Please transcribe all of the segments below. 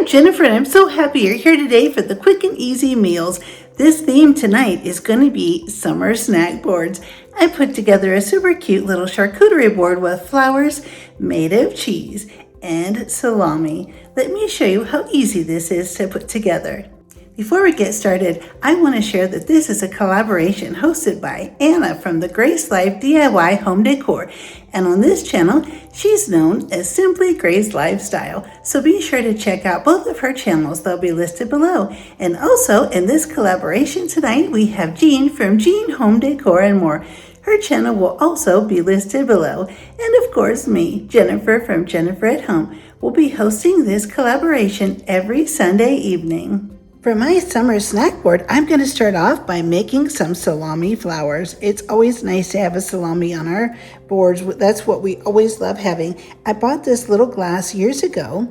I'm Jennifer, and I'm so happy you're here today for the quick and easy meals. This theme tonight is going to be summer snack boards. I put together a super cute little charcuterie board with flowers made of cheese and salami. Let me show you how easy this is to put together. Before we get started, I want to share that this is a collaboration hosted by Anna from the Grace Life DIY Home Decor. And on this channel, she's known as Simply Grace Lifestyle. So be sure to check out both of her channels. They'll be listed below. And also in this collaboration tonight, we have Jean from Jean Home Decor and More. Her channel will also be listed below. And of course, me, Jennifer from Jennifer at Home, will be hosting this collaboration every Sunday evening. For my summer snack board, I'm going to start off by making some salami flowers. It's always nice to have a salami on our boards. That's what we always love having. I bought this little glass years ago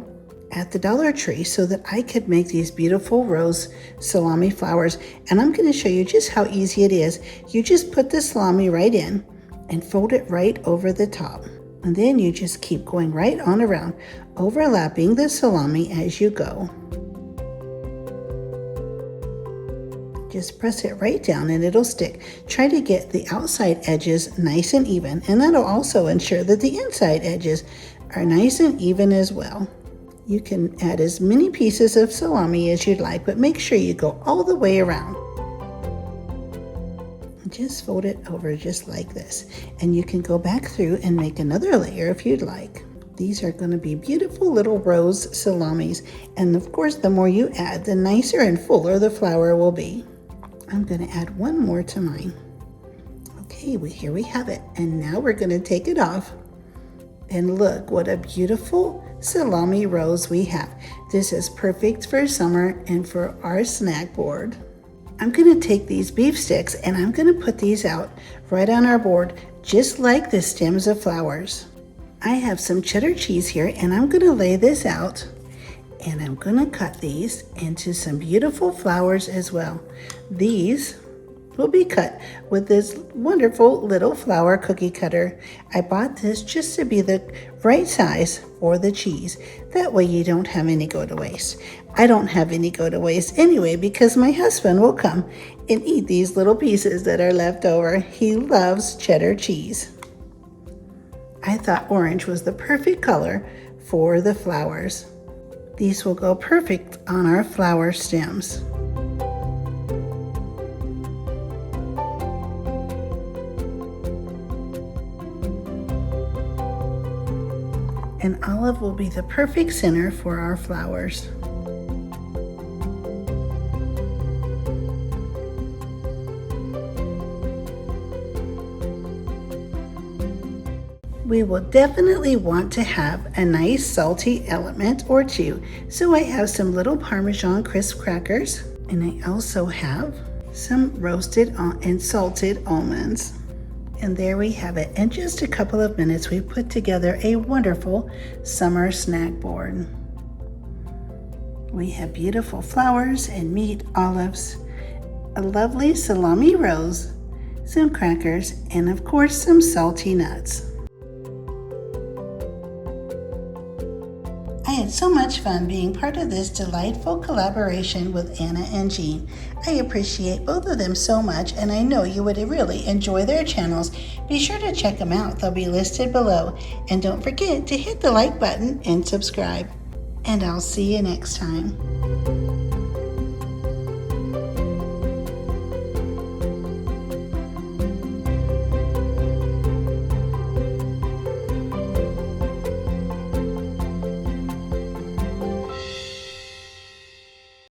at the Dollar Tree so that I could make these beautiful rose salami flowers. And I'm going to show you just how easy it is. You just put the salami right in and fold it right over the top. And then you just keep going right on around, overlapping the salami as you go. Just press it right down and it'll stick. Try to get the outside edges nice and even, and that'll also ensure that the inside edges are nice and even as well. You can add as many pieces of salami as you'd like, but make sure you go all the way around. Just fold it over just like this, and you can go back through and make another layer if you'd like. These are going to be beautiful little rose salamis, and of course the more you add, the nicer and fuller the flower will be. I'm going to add one more to mine. Okay, here we have it. And now we're going to take it off. And look what a beautiful salami rose we have. This is perfect for summer and for our snack board. I'm going to take these beef sticks and I'm going to put these out right on our board, just like the stems of flowers. I have some cheddar cheese here and I'm going to lay this out. And I'm going to cut these into some beautiful flowers as well. These will be cut with this wonderful little flower cookie cutter. I bought this just to be the right size for the cheese. That way you don't have any go to waste. I don't have any go to waste anyway because my husband will come and eat these little pieces that are left over. He loves cheddar cheese. I thought orange was the perfect color for the flowers. These will go perfect on our flower stems. And olive will be the perfect center for our flowers. We will definitely want to have a nice salty element or two. So I have some little Parmesan crisp crackers, and I also have some roasted and salted almonds. And there we have it. In just a couple of minutes, we put together a wonderful summer snack board. We have beautiful flowers and meat, olives, a lovely salami rose, some crackers, and of course some salty nuts. I had so much fun being part of this delightful collaboration with Anna and Jean. I appreciate both of them so much, and I know you would really enjoy their channels. Be sure to check them out. They'll be listed below. And don't forget to hit the like button and subscribe. And I'll see you next time.